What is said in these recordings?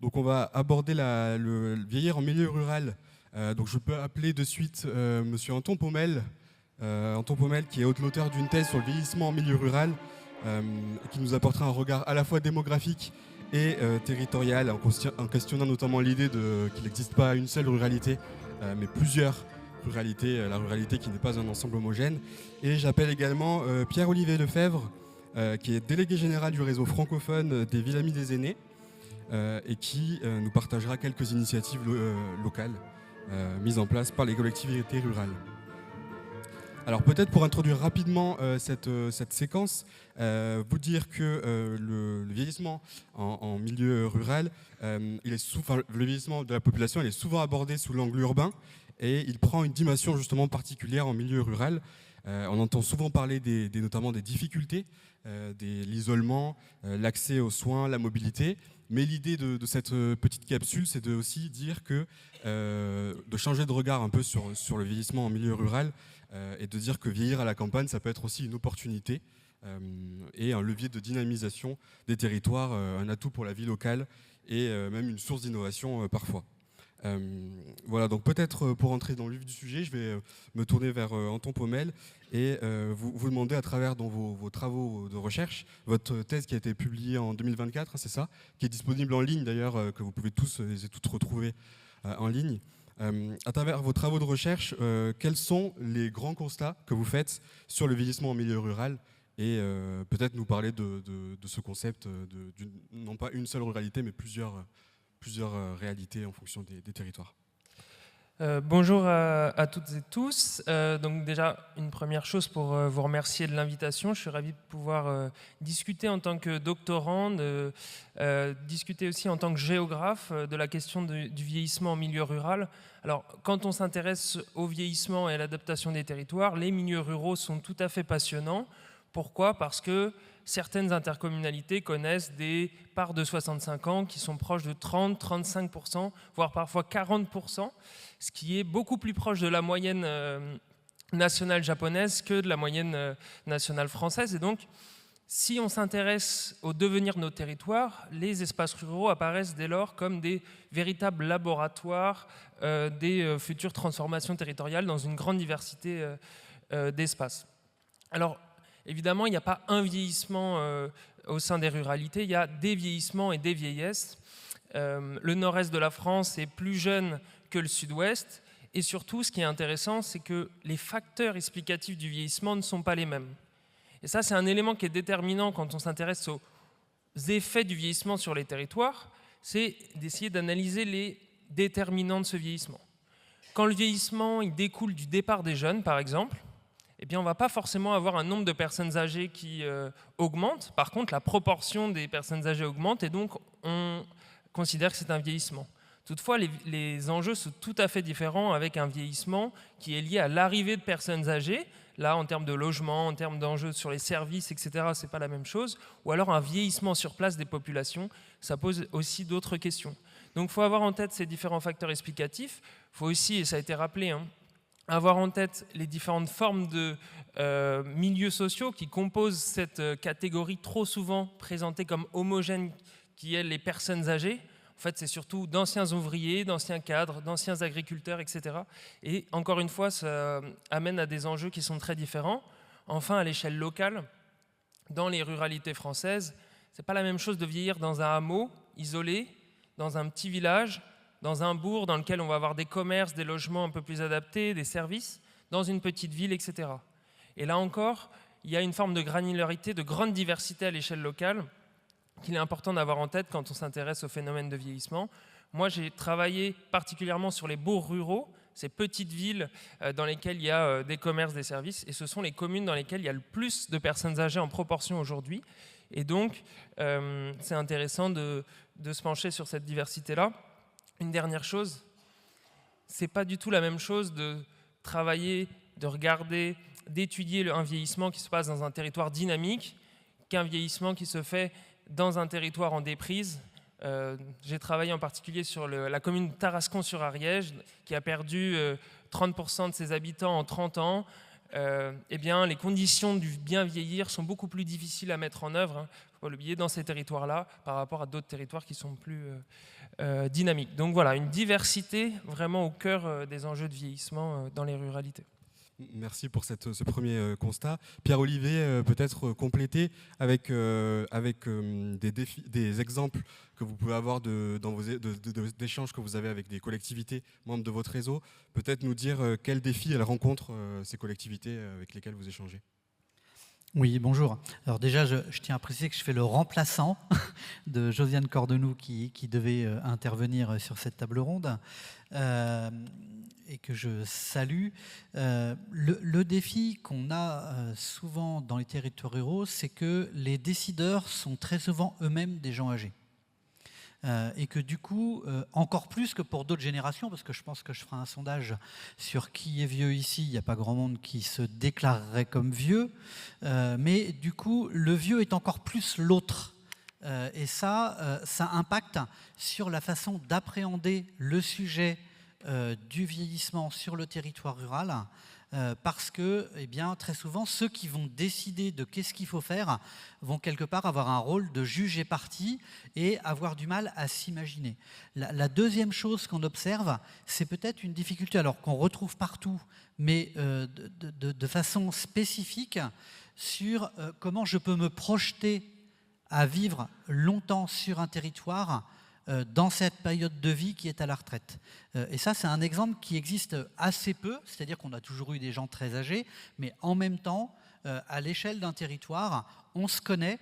Donc on va aborder le vieillir en milieu rural. Donc je peux appeler de suite Monsieur Anton Paumel. Anton Paumel qui est l'auteur d'une thèse sur le vieillissement en milieu rural, qui nous apportera un regard à la fois démographique et territorial, en questionnant notamment l'idée qu'il n'existe pas une seule ruralité, mais plusieurs ruralités, la ruralité qui n'est pas un ensemble homogène. Et j'appelle également Pierre-Olivier Lefebvre, qui est délégué général du réseau francophone des Villes Amies des Aînés, et qui nous partagera quelques initiatives locales mises en place par les collectivités rurales. Alors peut-être pour introduire rapidement cette séquence, vous dire que le vieillissement en milieu rural, le vieillissement de la population, il est souvent abordé sous l'angle urbain et il prend une dimension justement particulière en milieu rural. On entend souvent parler notamment des difficultés, l'isolement, l'accès aux soins, la mobilité. Mais l'idée de cette petite capsule, c'est de aussi dire que de changer de regard un peu sur le vieillissement en milieu rural et de dire que vieillir à la campagne, ça peut être aussi une opportunité et un levier de dynamisation des territoires, un atout pour la vie locale et même une source d'innovation parfois. Voilà, donc peut-être pour entrer dans le vif du sujet, je vais me tourner vers Anton Paumel et vous demander à travers dans vos travaux de recherche, votre thèse qui a été publiée en 2024, hein, c'est ça, qui est disponible en ligne d'ailleurs, que vous pouvez tous et toutes retrouver en ligne. À travers vos travaux de recherche, quels sont les grands constats que vous faites sur le vieillissement en milieu rural et peut-être nous parler de ce concept, non pas une seule ruralité, mais plusieurs réalités en fonction des territoires. Bonjour à toutes et tous. Donc déjà, une première chose pour vous remercier de l'invitation. Je suis ravi de pouvoir discuter en tant que doctorant, discuter aussi en tant que géographe de la question du vieillissement en milieu rural. Alors, quand on s'intéresse au vieillissement et à l'adaptation des territoires, les milieux ruraux sont tout à fait passionnants. Pourquoi ? Parce que certaines intercommunalités connaissent des parts de 65 ans qui sont proches de 30-35%, voire parfois 40%, ce qui est beaucoup plus proche de la moyenne nationale japonaise que de la moyenne nationale française. Et donc, si on s'intéresse au devenir de nos territoires, les espaces ruraux apparaissent dès lors comme des véritables laboratoires des futures transformations territoriales dans une grande diversité d'espaces. Alors, évidemment, il n'y a pas un vieillissement au sein des ruralités, il y a des vieillissements et des vieillesses. Le nord-est de la France est plus jeune que le sud-ouest. Et surtout, ce qui est intéressant, c'est que les facteurs explicatifs du vieillissement ne sont pas les mêmes. Et ça, c'est un élément qui est déterminant quand on s'intéresse aux effets du vieillissement sur les territoires, c'est d'essayer d'analyser les déterminants de ce vieillissement. Quand le vieillissement il découle du départ des jeunes, par exemple, eh bien, on ne va pas forcément avoir un nombre de personnes âgées qui augmente. Par contre, la proportion des personnes âgées augmente et donc on considère que c'est un vieillissement. Toutefois, les enjeux sont tout à fait différents avec un vieillissement qui est lié à l'arrivée de personnes âgées. Là, en termes de logement, en termes d'enjeux sur les services, etc., ce n'est pas la même chose. Ou alors un vieillissement sur place des populations, ça pose aussi d'autres questions. Donc, il faut avoir en tête ces différents facteurs explicatifs. Il faut aussi, et ça a été rappelé, avoir en tête les différentes formes de milieux sociaux qui composent cette catégorie trop souvent présentée comme homogène, qui est les personnes âgées. En fait, c'est surtout d'anciens ouvriers, d'anciens cadres, d'anciens agriculteurs, etc. Et encore une fois, ça amène à des enjeux qui sont très différents. Enfin, à l'échelle locale, dans les ruralités françaises, ce n'est pas la même chose de vieillir dans un hameau isolé, dans un petit village, dans un bourg dans lequel on va avoir des commerces, des logements un peu plus adaptés, des services, dans une petite ville, etc. Et là encore, il y a une forme de granularité, de grande diversité à l'échelle locale qu'il est important d'avoir en tête quand on s'intéresse au phénomène de vieillissement. Moi, j'ai travaillé particulièrement sur les bourgs ruraux, ces petites villes dans lesquelles il y a des commerces, des services, et ce sont les communes dans lesquelles il y a le plus de personnes âgées en proportion aujourd'hui. Et donc, c'est intéressant de se pencher sur cette diversité-là. Une dernière chose, c'est pas du tout la même chose de travailler, de regarder, d'étudier un vieillissement qui se passe dans un territoire dynamique qu'un vieillissement qui se fait dans un territoire en déprise. J'ai travaillé en particulier sur la commune de Tarascon-sur-Ariège, qui a perdu 30% de ses habitants en 30 ans. Eh bien, les conditions du bien vieillir sont beaucoup plus difficiles à mettre en œuvre. évoluer dans ces territoires-là par rapport à d'autres territoires qui sont plus dynamiques. Donc voilà, une diversité vraiment au cœur des enjeux de vieillissement dans les ruralités. Merci pour ce premier constat. Pierre-Olivier, peut-être compléter avec, des exemples que vous pouvez avoir d'échanges que vous avez avec des collectivités membres de votre réseau. Peut-être nous dire quels défis elles rencontrent, ces collectivités avec lesquelles vous échangez. Oui, bonjour. Alors déjà, je tiens à préciser que je fais le remplaçant de Josiane Cordenou qui devait intervenir sur cette table ronde et que je salue. Le défi qu'on a souvent dans les territoires ruraux, c'est que les décideurs sont très souvent eux-mêmes des gens âgés. Et que du coup, encore plus que pour d'autres générations, parce que je pense que je ferai un sondage sur qui est vieux ici, il n'y a pas grand monde qui se déclarerait comme vieux, mais du coup, le vieux est encore plus l'autre. Et ça impacte sur la façon d'appréhender le sujet du vieillissement sur le territoire rural, parce que eh bien, très souvent, ceux qui vont décider de qu'est-ce qu'il faut faire vont quelque part avoir un rôle de juge et partie et avoir du mal à s'imaginer. La deuxième chose qu'on observe, c'est peut-être une difficulté, alors qu'on retrouve partout, mais de façon spécifique, sur comment je peux me projeter à vivre longtemps sur un territoire dans cette période de vie qui est à la retraite. Et ça, c'est un exemple qui existe assez peu, c'est-à-dire qu'on a toujours eu des gens très âgés, mais en même temps, à l'échelle d'un territoire, on se connaît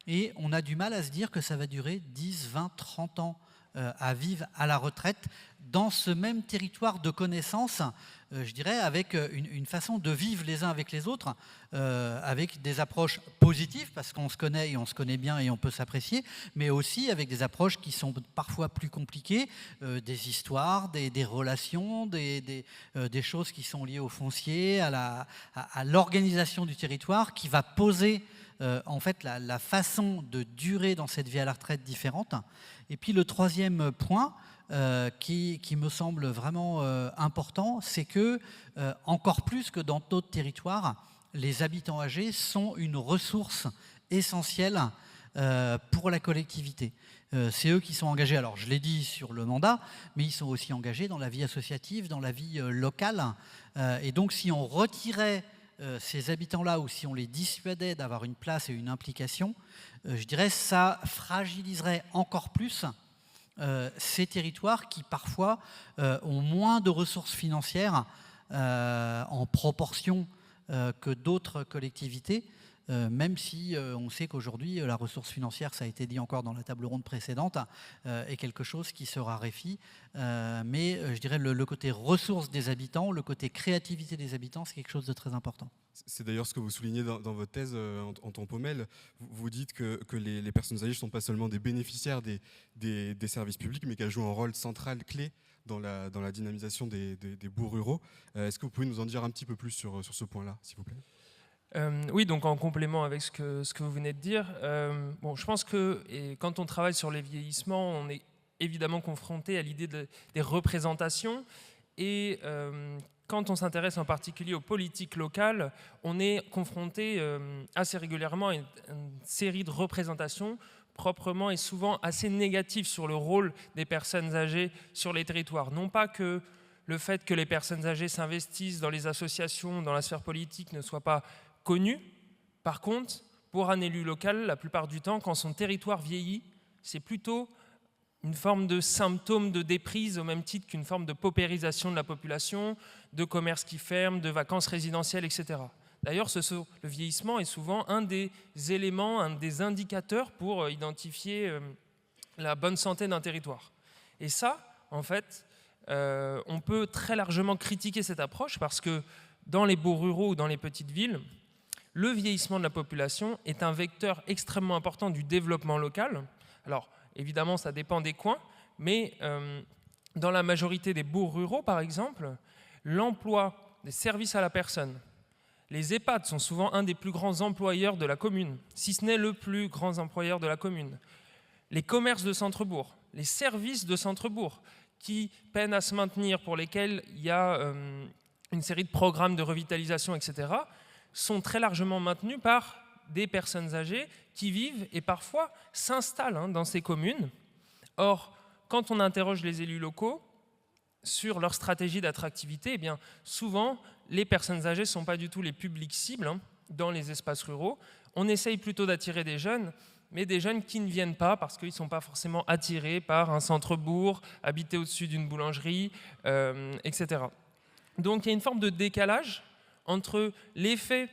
et on a du mal à se dire que ça va durer 10, 20, 30 ans à vivre à la retraite dans ce même territoire de connaissances, je dirais, avec une façon de vivre les uns avec les autres, avec des approches positives, parce qu'on se connaît et on se connaît bien et on peut s'apprécier, mais aussi avec des approches qui sont parfois plus compliquées, des histoires, des relations, des choses qui sont liées au foncier, à l'organisation du territoire, qui va poser en fait la façon de durer dans cette vie à la retraite différente. Et puis le troisième point qui me semble vraiment important, c'est que encore plus que dans d'autres territoires, les habitants âgés sont une ressource essentielle pour la collectivité. C'est eux qui sont engagés, alors je l'ai dit sur le mandat, mais ils sont aussi engagés dans la vie associative, dans la vie locale. Et donc si on retirait ces habitants-là, ou si on les dissuadait d'avoir une place et une implication, je dirais ça fragiliserait encore plus ces territoires qui parfois ont moins de ressources financières en proportion que d'autres collectivités, même si on sait qu'aujourd'hui la ressource financière, ça a été dit encore dans la table ronde précédente, est quelque chose qui se raréfie, mais je dirais le côté ressources des habitants, le côté créativité des habitants, c'est quelque chose de très important. C'est d'ailleurs ce que vous soulignez dans votre thèse Anton Pommel. Vous dites que les personnes âgées ne sont pas seulement des bénéficiaires des services publics, mais qu'elles jouent un rôle central, clé dans la dynamisation des bourgs ruraux. Est-ce que vous pouvez nous en dire un petit peu plus sur ce point-là, s'il vous plaît ? Oui, donc en complément avec ce que vous venez de dire, je pense que quand on travaille sur les vieillissements, on est évidemment confronté à l'idée des représentations et quand on s'intéresse en particulier aux politiques locales, on est confronté assez régulièrement à une série de représentations proprement et souvent assez négatives sur le rôle des personnes âgées sur les territoires. Non pas que le fait que les personnes âgées s'investissent dans les associations, dans la sphère politique ne soit pas connu. Par contre, pour un élu local, la plupart du temps, quand son territoire vieillit, c'est plutôt une forme de symptôme de déprise au même titre qu'une forme de paupérisation de la population, de commerces qui ferment, de vacances résidentielles, etc. D'ailleurs, le vieillissement est souvent un des éléments, un des indicateurs pour identifier la bonne santé d'un territoire. Et ça, en fait, on peut très largement critiquer cette approche parce que dans les bourgs ruraux ou dans les petites villes, le vieillissement de la population est un vecteur extrêmement important du développement local. Alors, évidemment, ça dépend des coins, mais dans la majorité des bourgs ruraux, par exemple, l'emploi des services à la personne, les EHPAD sont souvent un des plus grands employeurs de la commune, si ce n'est le plus grand employeur de la commune. Les commerces de centre-bourg, les services de centre-bourg, qui peinent à se maintenir, pour lesquels il y a une série de programmes de revitalisation, etc., sont très largement maintenus par des personnes âgées qui vivent et parfois s'installent dans ces communes. Or, quand on interroge les élus locaux sur leur stratégie d'attractivité, eh bien, souvent, les personnes âgées ne sont pas du tout les publics cibles dans les espaces ruraux. On essaye plutôt d'attirer des jeunes, mais des jeunes qui ne viennent pas parce qu'ils ne sont pas forcément attirés par un centre-bourg, habiter au-dessus d'une boulangerie, etc. Donc il y a une forme de décalage entre l'effet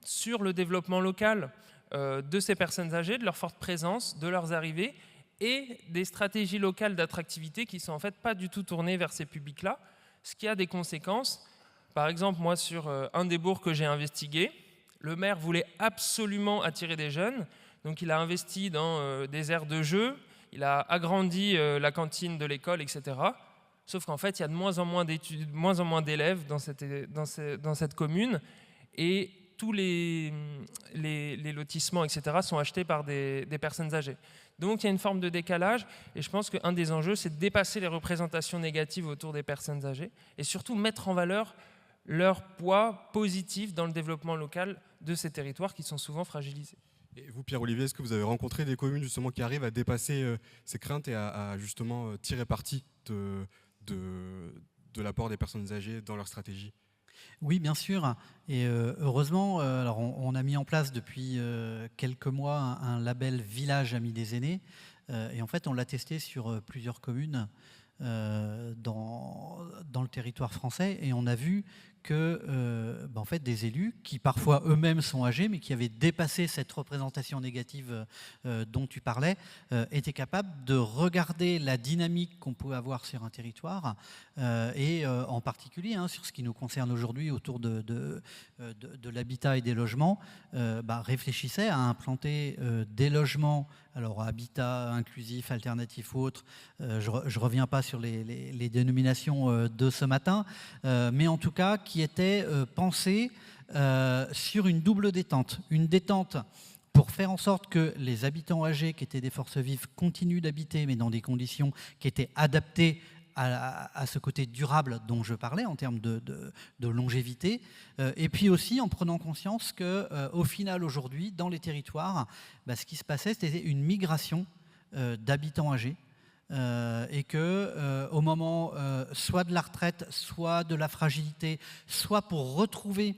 sur le développement local de ces personnes âgées, de leur forte présence, de leurs arrivées, et des stratégies locales d'attractivité qui ne sont en fait pas du tout tournées vers ces publics-là, ce qui a des conséquences. Par exemple, moi, sur un des bourgs que j'ai investigué, le maire voulait absolument attirer des jeunes, donc il a investi dans des aires de jeu, il a agrandi la cantine de l'école, etc. Sauf qu'en fait, il y a de moins en moins d'élèves dans cette commune, et tous les lotissements, etc., sont achetés par des personnes âgées. Donc il y a une forme de décalage, et je pense qu'un des enjeux, c'est de dépasser les représentations négatives autour des personnes âgées, et surtout mettre en valeur leur poids positif dans le développement local de ces territoires qui sont souvent fragilisés. Et vous, Pierre-Olivier, est-ce que vous avez rencontré des communes justement qui arrivent à dépasser ces craintes et à justement tirer parti de l'apport des personnes âgées dans leur stratégie? Oui, bien sûr. Et heureusement, alors on a mis en place depuis quelques mois un label Village Amis des aînés. Et en fait, on l'a testé sur plusieurs communes dans le territoire français. Et on a vu que en fait, des élus qui parfois eux-mêmes sont âgés, mais qui avaient dépassé cette représentation négative dont tu parlais, étaient capables de regarder la dynamique qu'on peut avoir sur un territoire, et en particulier sur ce qui nous concerne aujourd'hui autour de l'habitat et des logements, réfléchissaient à implanter des logements, alors habitat inclusif, alternatif ou autre. Je ne reviens pas sur les dénominations de ce matin, mais en tout cas qui était pensé sur une double détente. Une détente pour faire en sorte que les habitants âgés qui étaient des forces vives continuent d'habiter, mais dans des conditions qui étaient adaptées à ce côté durable dont je parlais en termes de longévité, et puis aussi en prenant conscience qu'au final aujourd'hui, dans les territoires, ce qui se passait, c'était une migration d'habitants âgés, et que au moment soit de la retraite, soit de la fragilité, soit pour retrouver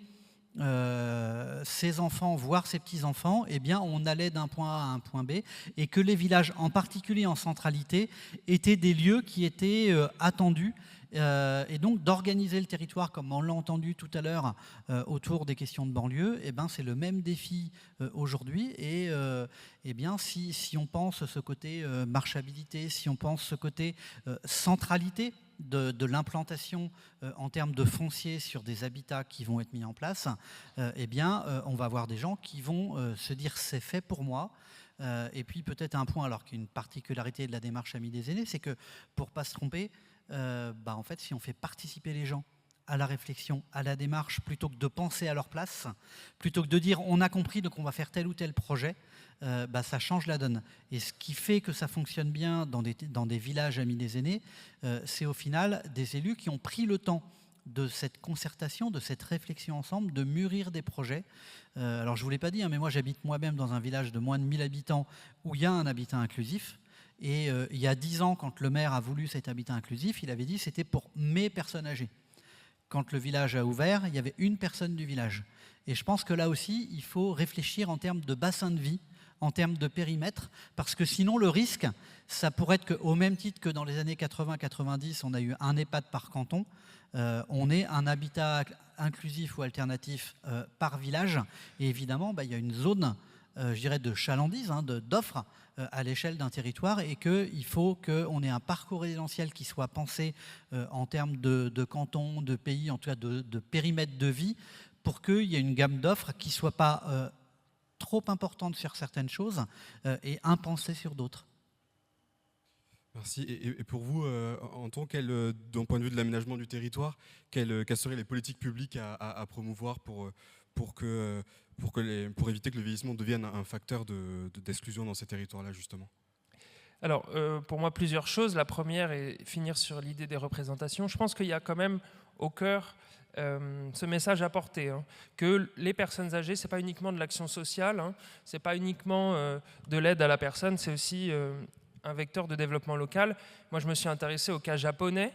ses enfants, voire ses petits-enfants, eh bien, on allait d'un point A à un point B, et que les villages, en particulier en centralité, étaient des lieux qui étaient attendus, et donc d'organiser le territoire, comme on l'a entendu tout à l'heure, autour des questions de banlieue. C'est le même défi aujourd'hui, et bien, si on pense ce côté marchabilité, si on pense ce côté centralité de l'implantation en termes de foncier sur des habitats qui vont être mis en place, on va avoir des gens qui vont se dire c'est fait pour moi. Et puis peut-être un point, alors qu'il y a une particularité de la démarche Amis des aînés, c'est que pour ne pas se tromper, en fait, si on fait participer les gens à la réflexion, à la démarche, plutôt que de penser à leur place, plutôt que de dire on a compris donc on va faire tel ou tel projet, ça change la donne. Et ce qui fait que ça fonctionne bien dans des villages Amis des aînés, c'est au final des élus qui ont pris le temps de cette concertation, de cette réflexion ensemble, de mûrir des projets. Alors je ne vous l'ai pas dit, mais moi j'habite moi-même dans un village de moins de 1000 habitants où il y a un habitat inclusif. Et il y a 10 ans, quand le maire a voulu cet habitat inclusif, il avait dit que c'était pour mes personnes âgées. Quand le village a ouvert, il y avait une personne du village. Et je pense que là aussi, il faut réfléchir en termes de bassin de vie, en termes de périmètre, parce que sinon le risque, ça pourrait être qu'au même titre que dans les années 80-90, on a eu un EHPAD par canton, on ait un habitat inclusif ou alternatif par village. Et évidemment, il y a une zone, je dirais, de chalandise, d'offres à l'échelle d'un territoire, et qu'il faut qu'on ait un parcours résidentiel qui soit pensé en termes de canton, de pays, en tout cas de périmètre de vie, pour qu'il y ait une gamme d'offres qui ne soit pas trop importante sur certaines choses et impensée sur d'autres. Merci. Et pour vous, Anton, d'un point de vue de l'aménagement du territoire, quelles seraient les politiques publiques à promouvoir pour éviter que le vieillissement devienne un facteur d'exclusion dans ces territoires-là, justement? Alors, pour moi, plusieurs choses. La première est finir sur l'idée des représentations. Je pense qu'il y a quand même au cœur ce message à porter, hein, que les personnes âgées, ce n'est pas uniquement de l'action sociale, hein, ce n'est pas uniquement de l'aide à la personne, c'est aussi un vecteur de développement local. Moi, je me suis intéressé au cas japonais,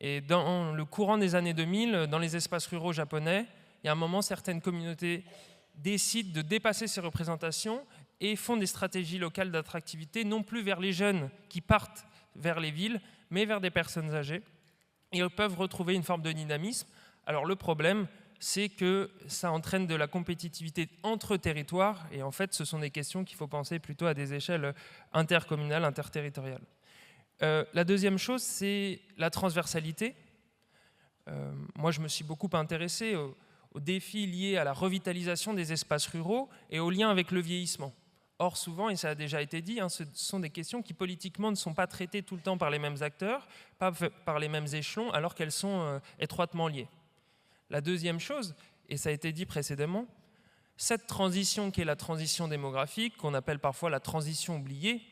et dans le courant des années 2000, dans les espaces ruraux japonais, il y a un moment, certaines communautés décident de dépasser ces représentations et font des stratégies locales d'attractivité, non plus vers les jeunes qui partent vers les villes, mais vers des personnes âgées. Et ils peuvent retrouver une forme de dynamisme. Alors le problème, c'est que ça entraîne de la compétitivité entre territoires, et en fait, ce sont des questions qu'il faut penser plutôt à des échelles intercommunales, interterritoriales. La deuxième chose, c'est la transversalité. Moi, je me suis beaucoup intéressé aux défis liés à la revitalisation des espaces ruraux et au lien avec le vieillissement. Or, souvent, et ça a déjà été dit, hein, ce sont des questions qui politiquement ne sont pas traitées tout le temps par les mêmes acteurs, pas par les mêmes échelons, alors qu'elles sont étroitement liées. La deuxième chose, et ça a été dit précédemment, cette transition qui est la transition démographique, qu'on appelle parfois la transition oubliée,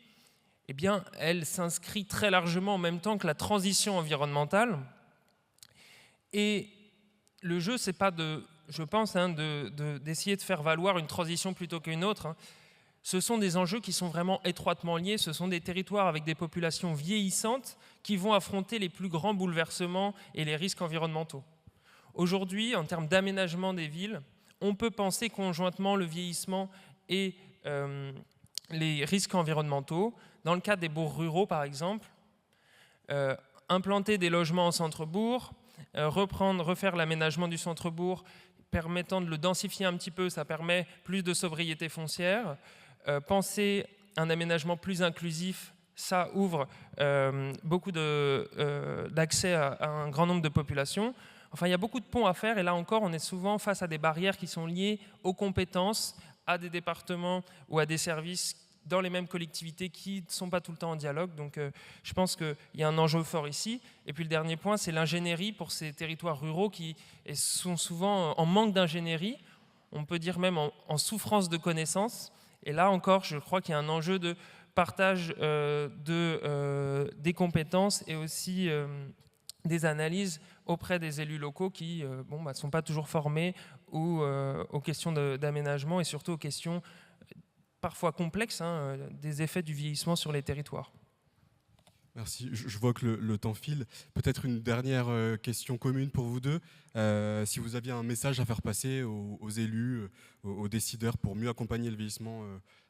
eh bien, elle s'inscrit très largement en même temps que la transition environnementale. Et le jeu, c'est pas je pense, hein, d'essayer de faire valoir une transition plutôt qu'une autre. Hein. Ce sont des enjeux qui sont vraiment étroitement liés. Ce sont des territoires avec des populations vieillissantes qui vont affronter les plus grands bouleversements et les risques environnementaux. Aujourd'hui, en termes d'aménagement des villes, on peut penser conjointement le vieillissement et les risques environnementaux. Dans le cas des bourgs ruraux, par exemple, implanter des logements en centre-bourg, refaire l'aménagement du centre-bourg permettant de le densifier un petit peu, ça permet plus de sobriété foncière. Penser un aménagement plus inclusif, ça ouvre beaucoup d'accès à un grand nombre de populations. Enfin, il y a beaucoup de ponts à faire, et là encore, on est souvent face à des barrières qui sont liées aux compétences, à des départements ou à des services dans les mêmes collectivités qui ne sont pas tout le temps en dialogue. Donc je pense qu'il y a un enjeu fort ici. Et puis le dernier point, c'est l'ingénierie pour ces territoires ruraux qui sont souvent en manque d'ingénierie, on peut dire même en souffrance de connaissances. Et là encore, je crois qu'il y a un enjeu de partage des compétences et aussi des analyses auprès des élus locaux qui ne sont pas toujours formés aux questions d'aménagement et surtout aux questions parfois complexes, hein, des effets du vieillissement sur les territoires. Merci. Je vois que le temps file. Peut-être une dernière question commune pour vous deux. Si vous aviez un message à faire passer aux élus, aux décideurs pour mieux accompagner le vieillissement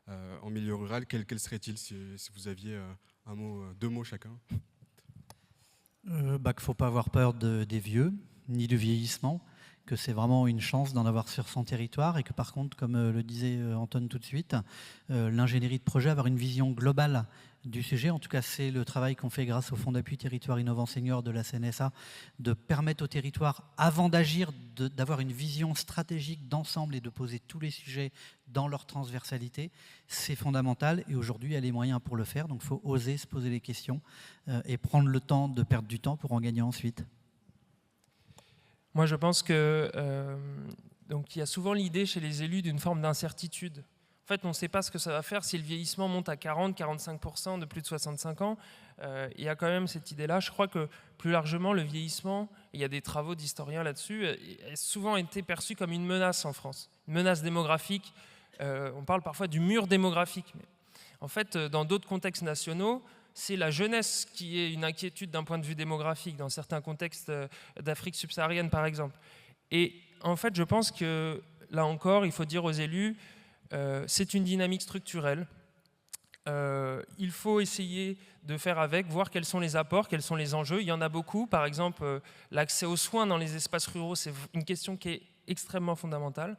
en milieu rural, quel serait-il si vous aviez un mot, deux mots chacun? Qu'il ne faut pas avoir peur des vieux, ni du vieillissement, que c'est vraiment une chance d'en avoir sur son territoire et que par contre, comme le disait Anton tout de suite, l'ingénierie de projet, avoir une vision globale du sujet, en tout cas c'est le travail qu'on fait grâce au Fonds d'appui territoire innovant senior de la CNSA, de permettre aux territoires, avant d'agir, d'avoir une vision stratégique d'ensemble et de poser tous les sujets dans leur transversalité, c'est fondamental et aujourd'hui il y a les moyens pour le faire, donc il faut oser se poser les questions et prendre le temps de perdre du temps pour en gagner ensuite. Moi, je pense que donc il y a souvent l'idée chez les élus d'une forme d'incertitude. En fait, on ne sait pas ce que ça va faire si le vieillissement monte à 40-45% de plus de 65 ans. Il y a quand même cette idée-là. Je crois que plus largement, le vieillissement, il y a des travaux d'historiens là-dessus, a souvent été perçu comme une menace en France, une menace démographique. On parle parfois du mur démographique. Mais en fait, dans d'autres contextes nationaux, c'est la jeunesse qui est une inquiétude d'un point de vue démographique, dans certains contextes d'Afrique subsaharienne, par exemple. Et en fait, je pense que, là encore, il faut dire aux élus, c'est une dynamique structurelle. Il faut essayer de faire avec, voir quels sont les apports, quels sont les enjeux. Il y en a beaucoup. Par exemple, l'accès aux soins dans les espaces ruraux, c'est une question qui est extrêmement fondamentale.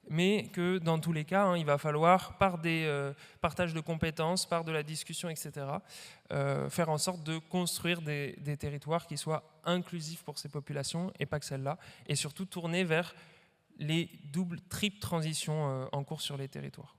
Mais que dans tous les cas, hein, il va falloir, par des partages de compétences, par de la discussion, etc., faire en sorte de construire des territoires qui soient inclusifs pour ces populations et pas que celles-là, et surtout tourner vers les doubles, triples transitions en cours sur les territoires.